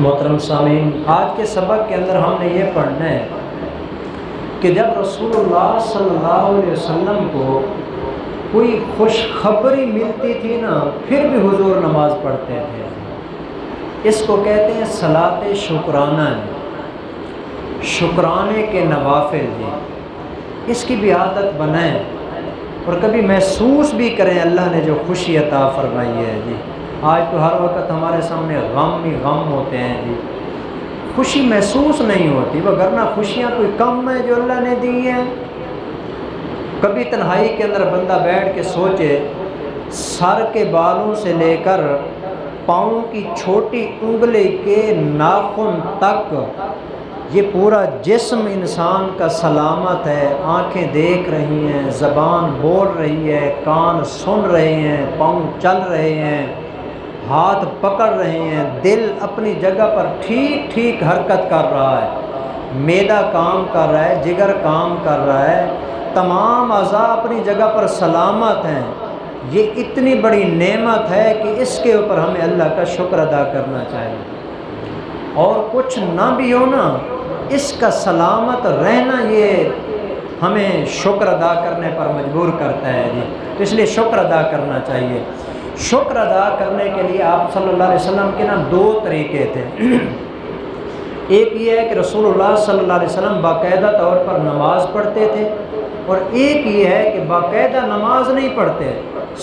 محترم سامعین، آج کے سبق کے اندر ہم نے یہ پڑھنا ہے کہ جب رسول اللہ صلی اللہ علیہ وسلم کو کوئی خوشخبری ملتی تھی نا، پھر بھی حضور نماز پڑھتے تھے۔ اس کو کہتے ہیں صلاۃ شکرانہ، شکرانے کے نوافل جی۔ اس کی بھی عادت بنائیں اور کبھی محسوس بھی کریں اللہ نے جو خوشی عطا فرمائی ہے جی۔ آج تو ہر وقت ہمارے سامنے غم ہی غم ہوتے ہیں جی، خوشی محسوس نہیں ہوتی، وگرنہ خوشیاں کوئی کم ہیں جو اللہ نے دی ہیں۔ کبھی تنہائی کے اندر بندہ بیٹھ کے سوچے، سر کے بالوں سے لے کر پاؤں کی چھوٹی انگلی کے ناخن تک یہ پورا جسم انسان کا سلامت ہے، آنکھیں دیکھ رہی ہیں، زبان بول رہی ہے، کان سن رہے ہیں، پاؤں چل رہے ہیں، ہاتھ پکڑ رہے ہیں، دل اپنی جگہ پر ٹھیک ٹھیک حرکت کر رہا ہے، معدہ کام کر رہا ہے، جگر کام کر رہا ہے، تمام اعضاء اپنی جگہ پر سلامت ہیں۔ یہ اتنی بڑی نعمت ہے کہ اس کے اوپر ہمیں اللہ کا شکر ادا کرنا چاہیے، اور کچھ نہ بھی ہو نا، اس کا سلامت رہنا یہ ہمیں شکر ادا کرنے پر مجبور کرتا ہے جی۔ تو اس لیے شکر ادا کرنا چاہیے۔ شکر ادا کرنے کے لیے آپ صلی اللہ علیہ وسلم کے نا دو طریقے تھے۔ ایک یہ ہے کہ رسول اللہ صلی اللہ علیہ وسلم باقاعدہ طور پر نماز پڑھتے تھے، اور ایک یہ ہے کہ باقاعدہ نماز نہیں پڑھتے،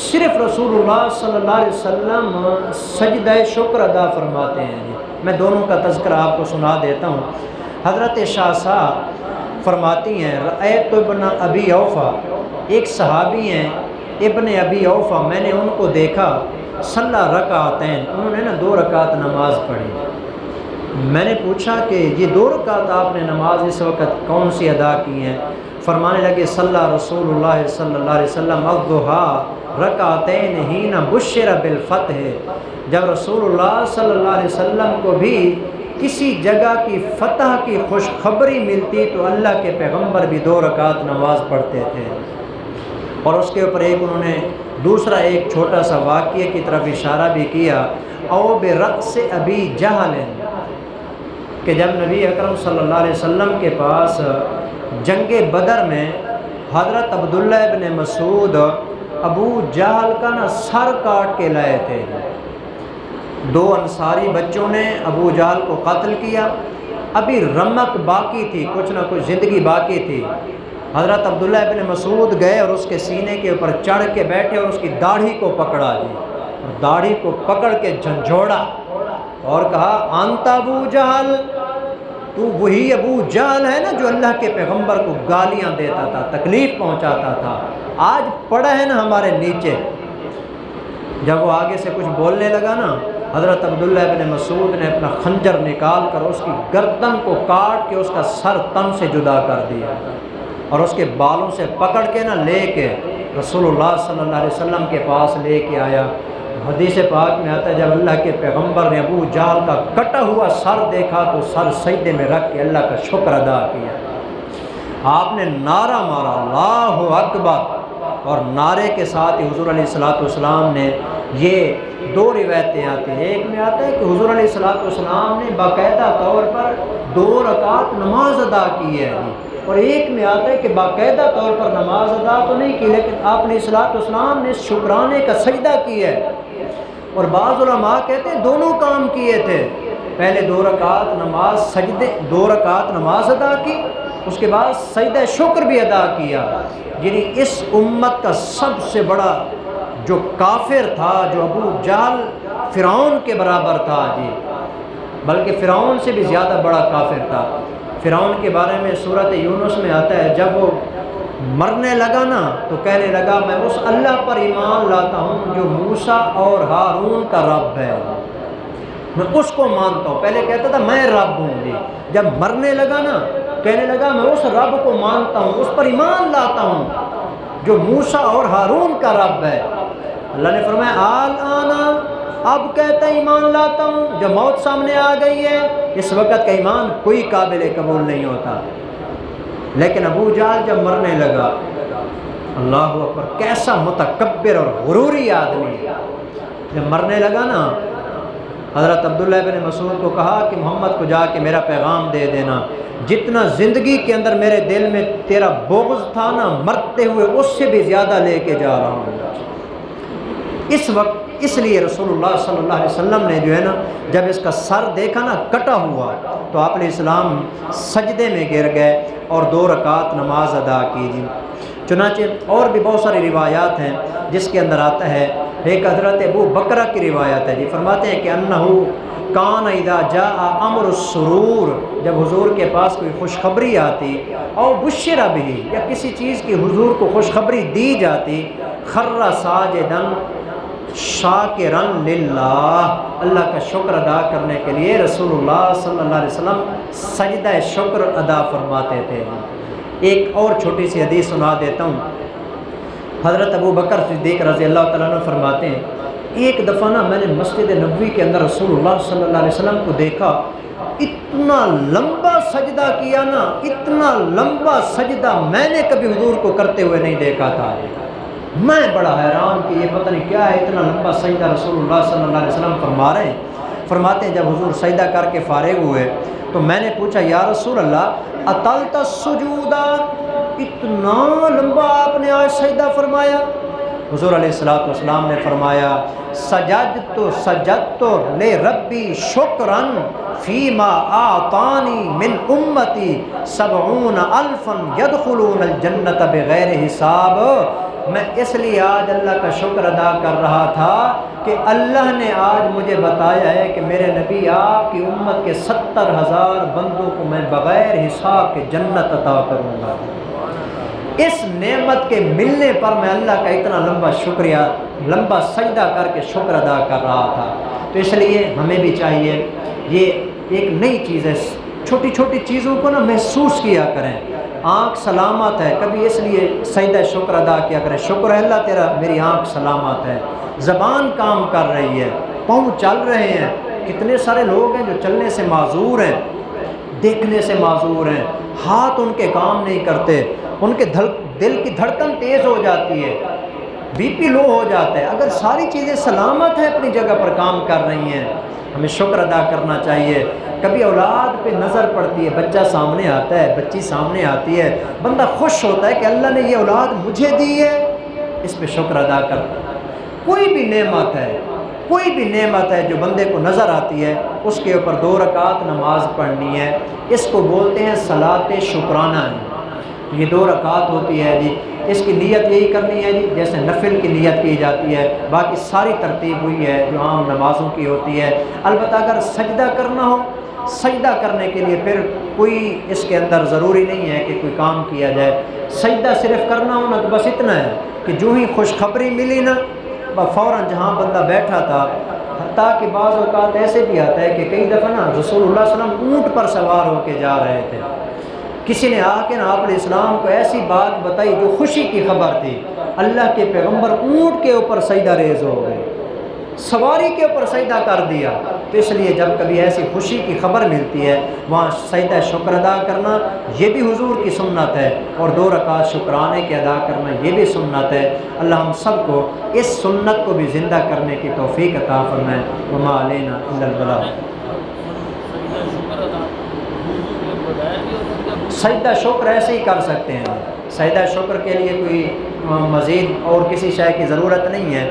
صرف رسول اللہ صلی اللہ علیہ وسلم سجدہ شکر ادا فرماتے ہیں جی۔ میں دونوں کا تذکرہ آپ کو سنا دیتا ہوں۔ حضرت شاہ صاحب فرماتی ہیں، رأیت ابن ابی اوفا، ایک صحابی ہیں ابن ابی اوفا، میں نے ان کو دیکھا، صلی رکعتین، انہوں نے نا 2 رکعت نماز پڑھی۔ میں نے پوچھا کہ یہ 2 رکعت آپ نے نماز اس وقت کون سی ادا کی ہیں؟ فرمانے لگے، صلی رسول اللہ صلی اللہ علیہ وسلم الضحیٰ رکعتین حین بشر بالفتح، جب رسول اللہ صلی اللہ علیہ وسلم کو بھی کسی جگہ کی فتح کی خوشخبری ملتی تو اللہ کے پیغمبر بھی 2 رکعت نماز پڑھتے تھے۔ اور اس کے اوپر انہوں نے دوسرا ایک چھوٹا سا واقعے کی طرف اشارہ بھی کیا، او برأس ابی جہل، کہ جب نبی اکرم صلی اللہ علیہ وسلم کے پاس جنگ بدر میں حضرت عبداللہ ابن مسعود ابو جہل کا نا سر کاٹ کے لائے تھے، 2 انصاری بچوں نے ابو جہل کو قتل کیا، ابھی رمق باقی تھی، کچھ نہ کچھ زندگی باقی تھی۔ حضرت عبداللہ ابن مسعود گئے اور اس کے سینے کے اوپر چڑھ کے بیٹھے اور اس کی داڑھی کو پکڑا جی، اور داڑھی کو پکڑ کے جھنجھوڑا اور کہا، انت ابو جہل، تو وہی ابو جہل ہے نا جو اللہ کے پیغمبر کو گالیاں دیتا تھا، تکلیف پہنچاتا تھا، آج پڑا ہے نا ہمارے نیچے۔ جب وہ آگے سے کچھ بولنے لگا نا، حضرت عبداللہ ابن مسعود نے اپنا خنجر نکال کر اس کی گردن کو کاٹ کے اس کا سر تن سے جدا کر دیا، اور اس کے بالوں سے پکڑ کے نا لے کے رسول اللہ صلی اللہ علیہ وسلم کے پاس لے کے آیا۔ حدیث پاک میں آتا ہے، جب اللہ کے پیغمبر نے ابو جہل کا کٹا ہوا سر دیکھا تو سر سجدے میں رکھ کے اللہ کا شکر ادا کیا۔ آپ نے نعرہ مارا، اللہ اکبر، اور نعرے کے ساتھ ہی حضور علیہ الصلوۃ والسلام نے، یہ 2 روایتیں آتی ہیں، ایک میں آتا ہے کہ حضور علیہ الصلوۃ والسلام نے باقاعدہ طور پر 2 رکعت نماز ادا کی ہے، اور ایک میں آتا ہے کہ باقاعدہ طور پر نماز ادا تو نہیں کی، لیکن آپ نے الصلوۃ والسلام نے شکرانے کا سجدہ کیا ہے۔ اور بعض علماء کہتے ہیں دونوں کام کیے تھے، پہلے 2 رکعت نماز سجدے 2 رکعت نماز ادا کی، اس کے بعد سجدہ شکر بھی ادا کیا۔ یعنی اس امت کا سب سے بڑا جو کافر تھا، جو ابو جہل فرعون کے برابر تھا جی، بلکہ فرعون سے بھی زیادہ بڑا کافر تھا۔ فرعون کے بارے میں سورۃ یونس میں آتا ہے، جب وہ مرنے لگا نا تو کہنے لگا، میں اس اللہ پر ایمان لاتا ہوں جو موسیٰ اور ہارون کا رب ہے، میں اس کو مانتا ہوں۔ پہلے کہتا تھا میں رب ہوں جی، جب مرنے لگا نا کہنے لگا میں اس رب کو مانتا ہوں، اس پر ایمان لاتا ہوں جو موسیٰ اور ہارون کا رب ہے۔ اللہ نے فرمایا، آنا، اب کہتا ہے ایمان لاتا ہوں، جب موت سامنے آ گئی ہے، اس وقت کا ایمان کوئی قابل قبول نہیں ہوتا۔ لیکن ابو جہل جب مرنے لگا، اللہ اکبر، کیسا متکبر اور غروری آدمی، جب مرنے لگا نا حضرت عبداللہ بن مسعود کو کہا کہ محمد کو جا کے میرا پیغام دے دینا، جتنا زندگی کے اندر میرے دل میں تیرا بغض تھا نا، مرتے ہوئے اس سے بھی زیادہ لے کے جا رہا ہوں۔ اس وقت اس لیے رسول اللہ صلی اللہ علیہ وسلم نے جو ہے نا جب اس کا سر دیکھا نا کٹا ہوا، تو آپ علیہ السلام سجدے میں گر گئے اور 2 رکعت نماز ادا کی جی۔ چنانچہ اور بھی بہت ساری روایات ہیں جس کے اندر آتا ہے، ایک حضرت ابو بکرہ کی روایت ہے جی، فرماتے ہیں کہ انہو کان اذا جاء امر السرور، جب حضور کے پاس کوئی خوشخبری آتی، اور بشر بھی، یا کسی چیز کی حضور کو خوشخبری دی جاتی، خر ساجدا شاکرن للہ، اللہ کا شکر ادا کرنے کے لیے رسول اللہ صلی اللہ علیہ وسلم سجدہ شکر ادا فرماتے تھے۔ ایک اور چھوٹی سی حدیث سنا دیتا ہوں۔ حضرت ابو بکر صدیق رضی اللہ تعالیٰ عنہ فرماتے ہیں، ایک دفعہ نا میں نے مسجد نبوی کے اندر رسول اللہ صلی اللہ علیہ وسلم کو دیکھا، اتنا لمبا سجدہ کیا نا، اتنا لمبا سجدہ میں نے کبھی حضور کو کرتے ہوئے نہیں دیکھا تھا۔ میں بڑا حیران کہ یہ پتہ نہیں کیا ہے، اتنا لمبا سجدہ رسول اللہ صلی اللہ علیہ وسلم فرما رہے ہیں۔ فرماتے ہیں جب حضور سجدہ کر کے فارغ ہوئے تو میں نے پوچھا یا رسول اللہ اطلت السجودہ، اتنا لمبا آپ نے آج سجدہ فرمایا؟ حضور علیہ السلام نے فرمایا سجدت لربی شکرا فیما اعطانی من امتی 70,000 یدخلون الجنت بغیر حساب۔ میں اس لیے آج اللہ کا شکر ادا کر رہا تھا کہ اللہ نے آج مجھے بتایا ہے کہ میرے نبی آپ کی امت کے 70,000 بندوں کو میں بغیر حساب کے جنت عطا کروں گا۔ اس نعمت کے ملنے پر میں اللہ کا اتنا لمبا شکریہ، لمبا سجدہ کر کے شکر ادا کر رہا تھا۔ تو اس لیے ہمیں بھی چاہیے، یہ ایک نئی چیز ہے، چھوٹی چھوٹی چیزوں کو نا محسوس کیا کریں۔ آنکھ سلامت ہے، کبھی اس لیے سجدہ شکر ادا کیا کریں، شکر ہے اللہ تیرا میری آنکھ سلامت ہے، زبان کام کر رہی ہے، پاؤں چل رہے ہیں۔ کتنے سارے لوگ ہیں جو چلنے سے معذور ہیں، دیکھنے سے معذور ہیں، ہاتھ ان کے کام نہیں کرتے، ان کے دل کی دھڑکن تیز ہو جاتی ہے، بی پی لو ہو جاتا ہے۔ اگر ساری چیزیں سلامت ہیں، اپنی جگہ پر کام کر رہی ہیں، ہمیں شکر ادا کرنا چاہیے۔ کبھی اولاد پہ نظر پڑتی ہے، بچہ سامنے آتا ہے، بچی سامنے آتی ہے، بندہ خوش ہوتا ہے کہ اللہ نے یہ اولاد مجھے دی ہے، اس پہ شکر ادا کرتا ہے۔ کوئی بھی نعمت ہے، کوئی بھی نعمت ہے جو بندے کو نظر آتی ہے، اس کے اوپر 2 رکعت نماز پڑھنی ہے۔ اس کو بولتے ہیں صلاۃ شکرانہ۔ یہ 2 رکعت ہوتی ہے جی، اس کی نیت یہی کرنی ہے جی جیسے نفل کی نیت کی جاتی ہے، باقی ساری ترتیب ہوئی ہے جو عام نمازوں کی ہوتی ہے۔ البتہ اگر سجدہ کرنا ہو، سجدہ کرنے کے لیے پھر کوئی اس کے اندر ضروری نہیں ہے کہ کوئی کام کیا جائے، سجدہ صرف کرنا ہو نا تو بس اتنا ہے کہ جو ہی خوشخبری ملی نا فوراً جہاں بندہ بیٹھا تھا، حتیٰ کہ بعض اوقات ایسے بھی آتا ہے کہ کئی دفعہ نا رسول اللہ صلی اللہ علیہ وسلم اونٹ پر سوار ہو کے جا رہے تھے، کسی نے آ کے نا آپ علیہ السلام کو ایسی بات بتائی جو خوشی کی خبر تھی، اللہ کے پیغمبر اونٹ کے اوپر سجدہ ریز ہو گئے، سواری کے اوپر سجدہ کر دیا۔ تو اس لیے جب کبھی ایسی خوشی کی خبر ملتی ہے وہاں سجدہ شکر ادا کرنا یہ بھی حضور کی سنت ہے، اور 2 رکعت شکرانے کے ادا کرنا یہ بھی سنت ہے۔ اللہ ہم سب کو اس سنت کو بھی زندہ کرنے کی توفیق عطا فرمائے۔ وما علینا الا البلاغ۔ سجدہ شکر ایسے ہی کر سکتے ہیں، سجدہ شکر کے لیے کوئی مزید اور کسی شے کی ضرورت نہیں ہے۔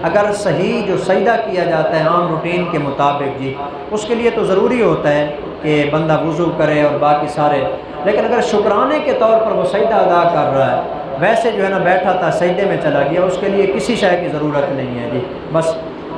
اگر صحیح جو سجدہ کیا جاتا ہے عام روٹین کے مطابق جی، اس کے لیے تو ضروری ہوتا ہے کہ بندہ وضو کرے اور باقی سارے، لیکن اگر شکرانے کے طور پر وہ سجدہ ادا کر رہا ہے، ویسے جو ہے نا بیٹھا تھا سجدے میں چلا گیا، اس کے لیے کسی شے کی ضرورت نہیں ہے جی، بس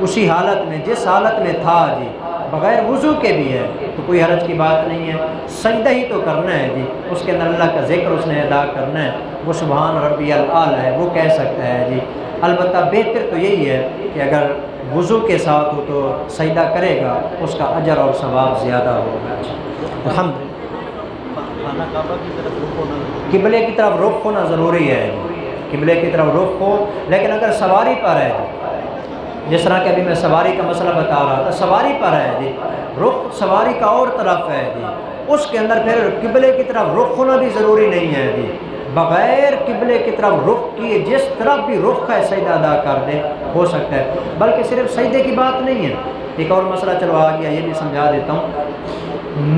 اسی حالت میں جس حالت میں تھا جی، بغیر وضو کے بھی ہے تو کوئی حرج کی بات نہیں ہے، سجدہ ہی تو کرنا ہے جی، اس کے اندر اللہ کا ذکر اس نے ادا کرنا ہے، وہ سبحان ربی الاعلی ہے وہ کہہ سکتا ہے جی۔ البتہ بہتر تو یہی ہے کہ اگر وضو کے ساتھ ہو تو سجدہ کرے گا، اس کا اجر اور ثواب زیادہ ہوگا۔ الحمد قبلے کی طرف رخ ہونا ضروری ہے، قبلے کی طرف رخ ہو، لیکن اگر سواری پر ہے جس طرح کہ ابھی میں سواری کا مسئلہ بتا رہا تھا، سواری پر ہے جی، رخ سواری کا اور طرف ہے جی، اس کے اندر پھر قبلے کی طرف رخ ہونا بھی ضروری نہیں ہے جی، بغیر قبلے کی طرف رخ کیے جس طرف بھی رخ ہے سجدہ ادا کر دے، ہو سکتا ہے۔ بلکہ صرف سجدے کی بات نہیں ہے، ایک اور مسئلہ چلو آ گیا، یہ بھی سمجھا دیتا ہوں۔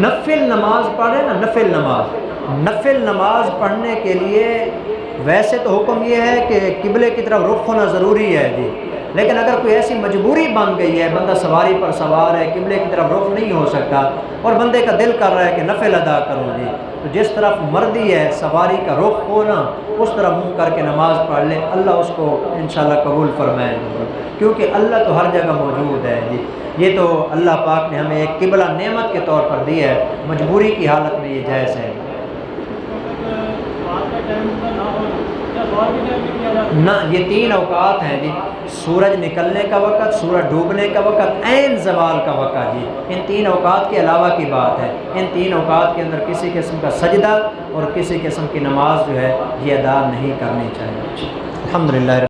نفل نماز پڑھے نا، نفل نماز پڑھنے کے لیے ویسے تو حکم یہ ہے کہ قبلے کی طرف رخ ہونا ضروری ہے جی، لیکن اگر کوئی ایسی مجبوری بن گئی ہے، بندہ سواری پر سوار ہے، قبلے کی طرف رخ نہیں ہو سکتا اور بندے کا دل کر رہا ہے کہ نفل ادا کروں جی، تو جس طرف مرضی ہے سواری کا رخ ہونا اس طرف منہ کر کے نماز پڑھ لے، اللہ اس کو انشاءاللہ قبول فرمائے، کیونکہ اللہ تو ہر جگہ موجود ہے جی۔ یہ تو اللہ پاک نے ہمیں ایک قبلہ نعمت کے طور پر دی ہے، مجبوری کی حالت میں یہ جائز ہے نہ۔ یہ 3 اوقات ہیں جی، سورج نکلنے کا وقت، سورج ڈوبنے کا وقت، عین زوال کا وقت جی، ان 3 اوقات کے علاوہ کی بات ہے۔ ان 3 اوقات کے اندر کسی قسم کا سجدہ اور کسی قسم کی نماز جو ہے یہ ادا نہیں کرنی چاہیے۔ الحمدللہ۔